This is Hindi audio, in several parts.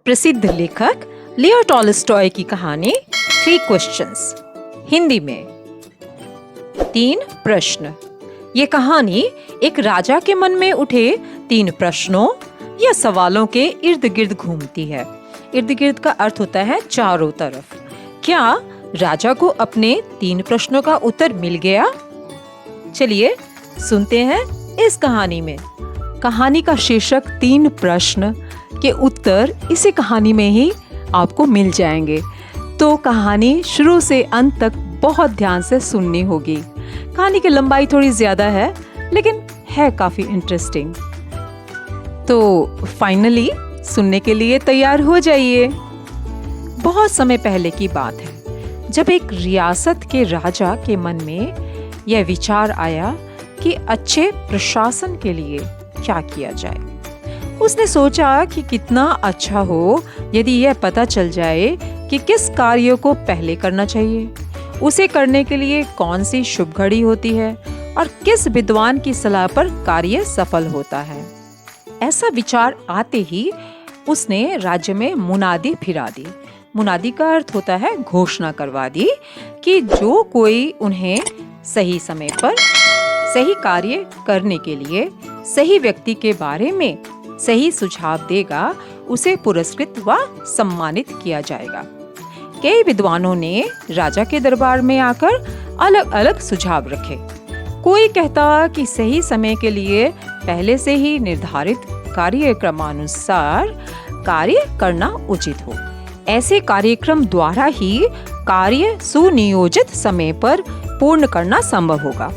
प्रसिद्ध लेखक लियो टॉलस्टॉय की कहानी 3 क्वेश्चंस, हिंदी में 3 प्रश्न। ये कहानी एक राजा के मन में उठे 3 प्रश्नों या सवालों के इर्द गिर्द घूमती है। इर्द गिर्द का अर्थ होता है चारों तरफ। क्या राजा को अपने 3 प्रश्नों का उत्तर मिल गया? चलिए सुनते हैं इस कहानी में। कहानी का शीर्षक 3 प्रश्न के उत्तर इसी कहानी में ही आपको मिल जाएंगे, तो कहानी शुरू से अंत तक बहुत ध्यान से सुननी होगी। कहानी की लंबाई थोड़ी ज्यादा है लेकिन है काफी इंटरेस्टिंग। तो फाइनली सुनने के लिए तैयार हो जाइए। बहुत समय पहले की बात है जब एक रियासत के राजा के मन में यह विचार आया कि अच्छे प्रशासन के लिए क्या किया जाए। उसने सोचा कि कितना अच्छा हो यदि यह पता चल जाए कि किस कार्य को पहले करना चाहिए, उसे करने के लिए कौन सी शुभ घड़ी होती है और किस विद्वान की सलाह पर कार्य सफल होता है। ऐसा विचार आते ही उसने राज्य में मुनादी फिरा दी। मुनादी का अर्थ होता है घोषणा करवा दी कि जो कोई उन्हें सही समय पर सही कार्य करने के लिए सही व्यक्ति के बारे में सही सुझाव देगा, उसे पुरस्कृत व सम्मानित किया जाएगा। कई विद्वानों ने राजा के दरबार में आकर अलग अलग सुझाव रखे। कोई कहता कि सही समय के लिए पहले से ही निर्धारित कार्यक्रमानुसार कार्य करना उचित हो। ऐसे कार्यक्रम द्वारा ही कार्य सुनियोजित समय पर पूर्ण करना संभव होगा।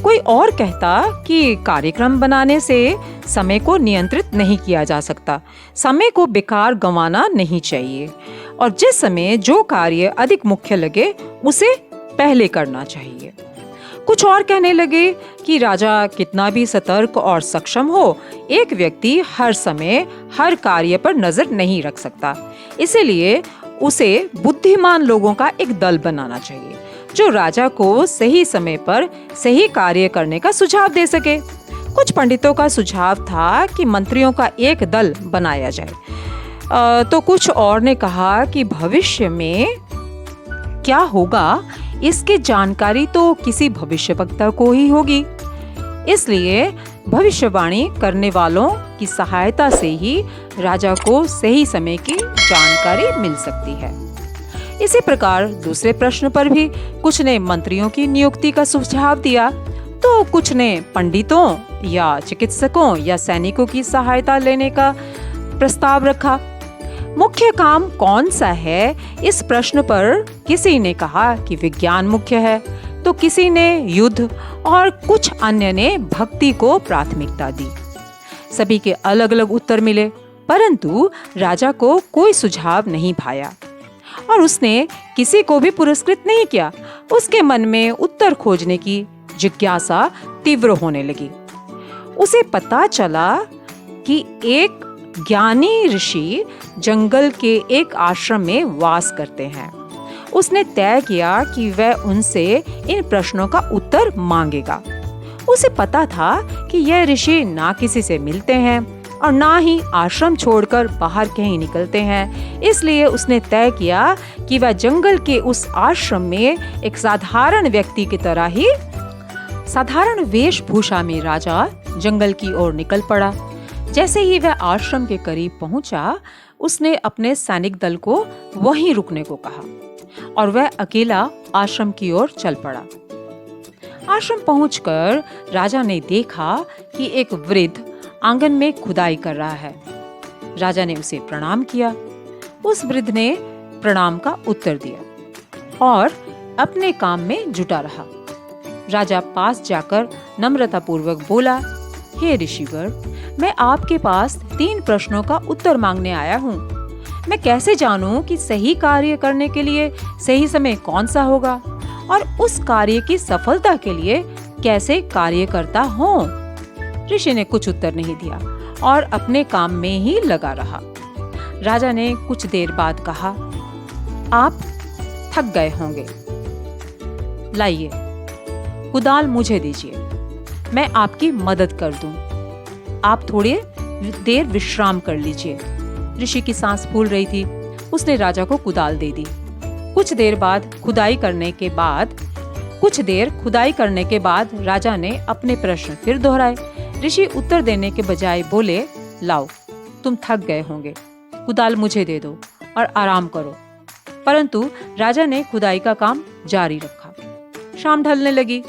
कोई और कहता कि कार्यक्रम बनाने से समय को नियंत्रित नहीं किया जा सकता, समय को बेकार गंवाना नहीं चाहिए और जिस समय जो कार्य अधिक मुख्य लगे उसे पहले करना चाहिए। कुछ और कहने लगे कि राजा कितना भी सतर्क और सक्षम हो, एक व्यक्ति हर समय हर कार्य पर नजर नहीं रख सकता, इसीलिए उसे बुद्धिमान लोगों का एक दल बनाना चाहिए जो राजा को सही समय पर सही कार्य करने का सुझाव दे सके। कुछ पंडितों का सुझाव था कि मंत्रियों का एक दल बनाया जाए, तो कुछ और ने कहा कि भविष्य में क्या होगा इसकी जानकारी तो किसी भविष्यवक्ता को ही होगी, इसलिए भविष्यवाणी करने वालों की सहायता से ही राजा को सही समय की जानकारी मिल सकती है। इसी प्रकार दूसरे प्रश्न पर भी कुछ ने मंत्रियों की नियुक्ति का सुझाव दिया, तो कुछ ने पंडितों या चिकित्सकों या सैनिकों की सहायता लेने का प्रस्ताव रखा। मुख्य काम कौन सा है, इस प्रश्न पर किसी ने कहा कि विज्ञान मुख्य है, तो किसी ने युद्ध और कुछ अन्य ने भक्ति को प्राथमिकता दी। सभी के अलग अलग उत्तर मिले, परंतु राजा को कोई सुझाव नहीं भाया और उसने किसी को भी पुरस्कृत नहीं किया। उसके मन में उत्तर खोजने की जिज्ञासा तीव्र होने लगी। उसे पता चला कि एक ज्ञानी ऋषि जंगल के एक आश्रम में वास करते हैं। उसने तय किया कि वह उनसे इन प्रश्नों का उत्तर मांगेगा। उसे पता था कि यह ऋषि ना किसी से मिलते हैं और ना ही आश्रम छोड़कर बाहर कहीं निकलते हैं, इसलिए उसने तय किया कि वह जंगल के उस आश्रम में एक साधारण व्यक्ति की तरह ही साधारण वेशभूषा में राजा जंगल की ओर निकल पड़ा। जैसे ही वह आश्रम के करीब पहुंचा, उसने अपने सैनिक दल को वहीं रुकने को कहा और वह अकेला आश्रम की ओर चल पड़ा। आश्रम पहुंचकर राजा ने देखा कि एक वृद्ध आंगन में खुदाई कर रहा है। राजा ने उसे प्रणाम किया। उस वृद्ध ने प्रणाम का उत्तर दिया और अपने काम में जुटा रहा। राजा पास जाकर नम्रतापूर्वक बोला, हे ऋषिवर, मैं आपके पास 3 प्रश्नों का उत्तर मांगने आया हूँ। मैं कैसे जानूं कि सही कार्य करने के लिए सही समय कौन सा होगा और उस कार्य की सफलता के लिए कैसे कार्य करता हूँ? ऋषि ने कुछ उत्तर नहीं दिया और अपने काम में ही लगा रहा। राजा ने कुछ देर बाद कहा, आप थक गए होंगे, लाइए कुदाल मुझे दीजिए, मैं आपकी मदद कर दूं। आप थोड़ी देर विश्राम कर लीजिए। ऋषि की सांस फूल रही थी। उसने राजा को कुदाल दे दी। कुछ देर खुदाई करने के बाद राजा ने अपने प्रश्न फिर दोहराए। ऋषि उत्तर देने के बजाय बोले, लाओ, तुम थक गए होंगे, कुदाल मुझे दे दो और आराम करो। परंतु राजा ने खुदाई का काम जारी रखा। शाम ढलने लगी।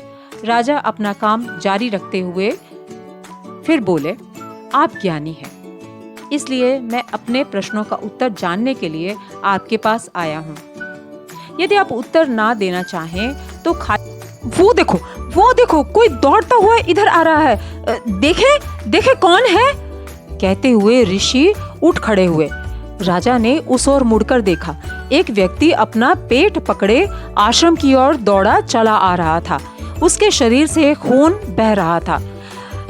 राजा अपना काम जारी रखते हुए फिर बोले, आप ज्ञानी हैं, इसलिए मैं अपने प्रश्नों का उत्तर जानने के लिए आपके पास आया हूँ। यदि आप उत्तर ना देना चाहें तो वो देखो कोई दौड़ता हुआ इधर आ रहा है, देखे कौन है? कहते हुए ऋषि उठ खड़े हुए। राजा ने उस ओर मुड़कर देखा। एक व्यक्ति अपना पेट पकड़े आश्रम की ओर दौड़ा चला आ रहा था। उसके शरीर से खून बह रहा था।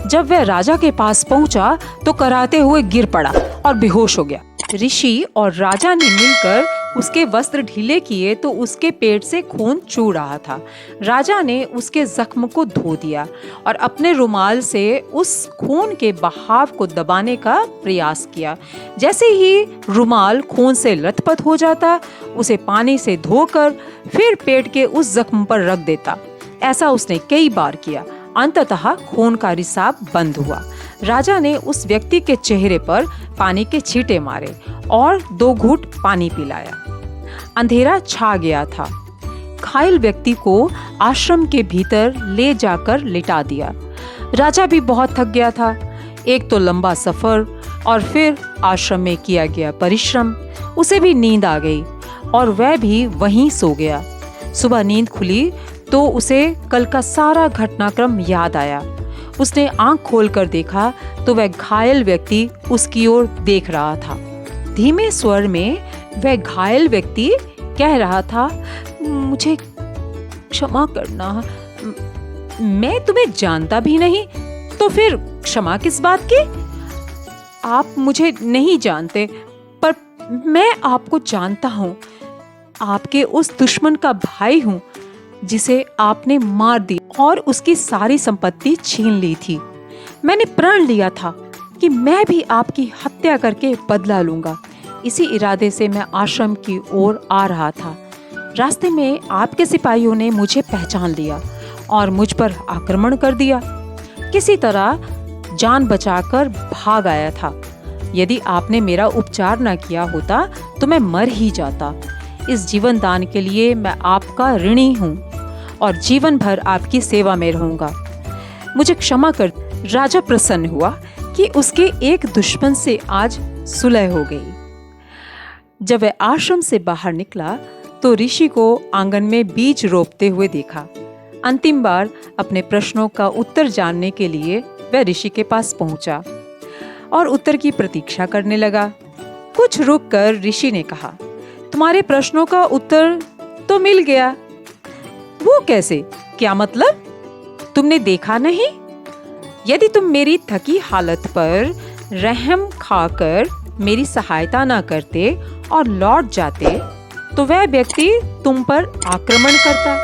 जब वह राजा के पास पहुंचा तो कराते हुए गिर पड़ा और बेहोश हो गया। ऋषि और राजा ने मिलकर उसके वस्त्र ढीले किए तो उसके पेट से खून चू रहा था। राजा ने उसके जख्म को धो दिया और अपने रुमाल से उस खून के बहाव को दबाने का प्रयास किया। जैसे ही रुमाल खून से लथपथ हो जाता, उसे पानी से धोकर फिर पेट के उस जख्म पर रख देता। ऐसा उसने कई बार किया। अंततः खून का रिसाव बंद हुआ। राजा ने उस व्यक्ति के चेहरे पर पानी के छींटे मारे और 2 घूंट पानी पिलाया। अंधेरा छा गया था। घायल व्यक्ति को आश्रम के भीतर ले जाकर लिटा दिया। राजा भी बहुत थक गया था। एक तो लंबा सफर और फिर आश्रम में किया गया परिश्रम। उसे भी नींद आ गई और वह भी वहीं सो गया। सुबह नींद खुली तो उसे कल का सारा घटनाक्रम याद आया। उसने आंख खोलकर देखा तो वह घायल व्यक्ति उसकी ओर देख रहा था। धीमे स्वर में वह घायल व्यक्ति कह रहा था, मुझे क्षमा करना, मैं तुम्हें जानता भी नहीं, तो फिर क्षमा किस बात की? आप मुझे नहीं जानते, पर मैं आपको जानता हूँ। आपके उस दुश्मन का भाई हूँ जिसे आपने मार दी और उसकी सारी संपत्ति छीन ली थी। मैंने प्रण लिया था कि मैं भी आपकी हत्या करके बदला लूंगा। इसी इरादे से मैं आश्रम की ओर आ रहा था। रास्ते में आपके सिपाहियों ने मुझे पहचान लिया और मुझ पर आक्रमण कर दिया। किसी तरह जान बचाकर भाग आया था। यदि आपने मेरा उपचार न किया होता तो मैं मर ही जाता। इस जीवन दान के लिए मैं आपका ऋणी हूँ और जीवन भर आपकी सेवा में रहूंगा। मुझे क्षमा कर। राजा प्रसन्न हुआ कि उसके एक दुश्मन से आज सुलह हो गई। जब वह आश्रम से बाहर निकला तो ऋषि को आंगन में बीज रोपते हुए देखा। अंतिम बार अपने प्रश्नों का उत्तर जानने के लिए वह ऋषि के पास पहुंचा और उत्तर की प्रतीक्षा करने लगा। कुछ रुककर ऋषि ने कहा, तुम्हारे प्रश्नों का उत्तर तो मिल गया। वो कैसे? क्या मतलब? तुमने देखा नहीं? यदि तुम मेरी थकी हालत पर रहम खाकर मेरी सहायता न करते और लौट जाते तो वह व्यक्ति तुम पर आक्रमण करता।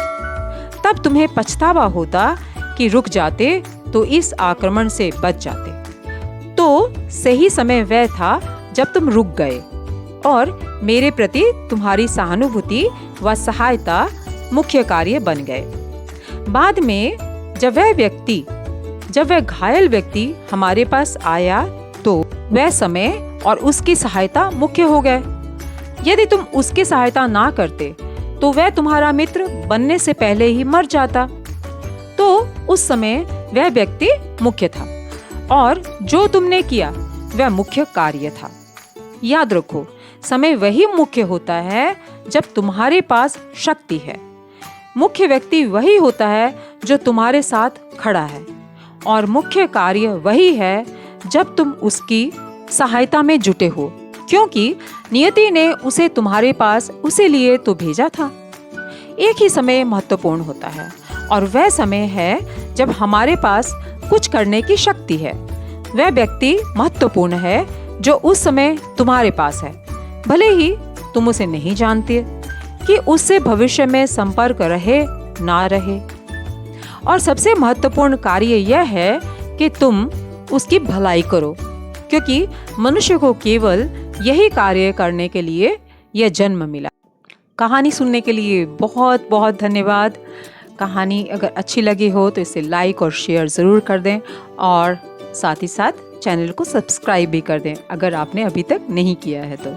तब तुम्हें पछतावा होता कि रुक जाते तो इस आक्रमण से बच जाते। तो सही समय वह था जब तुम रुक गए और मेरे प्रति तुम्हारी सहानुभूति व सहायता मुख्य कार्य बन गए। बाद में जब वह घायल व्यक्ति हमारे पास आया तो वह समय और उसकी सहायता मुख्य हो गए। यदि तुम उसकी सहायता ना करते तो वह तुम्हारा मित्र बनने से पहले ही मर जाता। तो उस समय वह व्यक्ति मुख्य था और जो तुमने किया वह मुख्य कार्य था। याद रखो, समय वही मुख्य होता है जब तुम्हारे पास शक्ति है। मुख्य व्यक्ति वही होता है जो तुम्हारे साथ खड़ा है और मुख्य कार्य वही है जब तुम उसकी सहायता में जुटे हो, क्योंकि नियति ने उसे तुम्हारे पास उसे लिए तो भेजा था। एक ही समय महत्वपूर्ण होता है और वह समय है जब हमारे पास कुछ करने की शक्ति है। वह व्यक्ति महत्वपूर्ण है जो उस समय तुम्हारे पास है, भले ही तुम उसे नहीं जानते कि उससे भविष्य में संपर्क रहे ना रहे। और सबसे महत्वपूर्ण कार्य यह है कि तुम उसकी भलाई करो, क्योंकि मनुष्य को केवल यही कार्य करने के लिए यह जन्म मिला। कहानी सुनने के लिए बहुत बहुत धन्यवाद। कहानी अगर अच्छी लगी हो तो इसे लाइक और शेयर ज़रूर कर दें और साथ ही साथ चैनल को सब्सक्राइब भी कर दें अगर आपने अभी तक नहीं किया है तो।